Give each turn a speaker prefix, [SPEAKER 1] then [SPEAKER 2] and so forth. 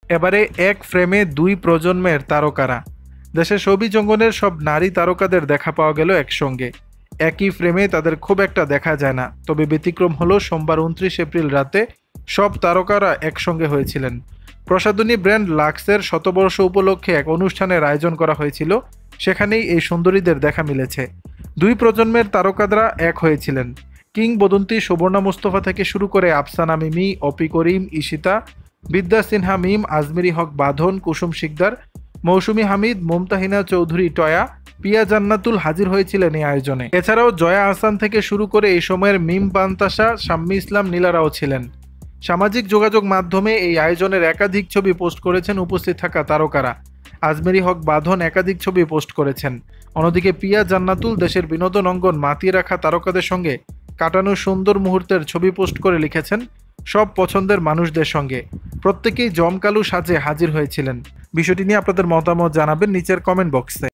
[SPEAKER 1] এবারে এক ফ্রেমে দুই প্রজন্মের তারকারা। দেশের ছবি জঙ্গনের সব নারী তারকাদের দেখা পাওয়া গেল একসঙ্গে। একই ফ্রেমে তাদের খুব একটা দেখা যায় না, তবে ব্যতিক্রম হলো সোমবার 29 এপ্রিল রাতে সব তারকারা একসঙ্গে হয়েছিলেন। প্রসাধনী ব্র্যান্ড লাক্সের শতবর্ষ উপলক্ষে এক অনুষ্ঠানের আয়োজন করা হয়েছিল, সেখানেই এই সুন্দরীদের দেখা মিলেছে। দুই প্রজন্মের তারকারা এক হয়েছিলেন। কিংবদন্তি সুবর্ণা মুস্তফা থেকে শুরু করে আফসানা মিমি, অপি করিম, ঈশিতা, বিদ্যা সিনহা মিম, আজমেরি হক বাঁধন, কুসুম শিকদার, মৌসুমী হামিদ, মুমতাহিনা চৌধুরী টয়া, পিয়া জান্নাতুল হাজির হয়েছিলেন এই আয়োজনে। এছাড়াও জয়া আহসান থেকে শুরু করে এই সময়ের মিম পান্তাসা, শাম্মী ইসলাম নীলারাও ছিলেন। সামাজিক যোগাযোগ মাধ্যমে এই আয়োজনের একাধিক ছবি পোস্ট করেছেন উপস্থিত থাকা তারকারা। আজমেরি হক বাঁধন একাধিক ছবি পোস্ট করেছেন। অন্যদিকে পিয়া জান্নাতুল দেশের বিনোদন অঙ্গন মাতিয়ে রাখা তারকাদের সঙ্গে কাটানো সুন্দর মুহূর্তের ছবি পোস্ট করে লিখেছেন, সব পছন্দের মানুষদের সঙ্গে প্রত্যেকেই জমকালো সাজে হাজির হয়েছিলেন। বিষয়টি নিয়ে আপনাদের মতামত জানাবেন নিচের কমেন্ট বক্সে।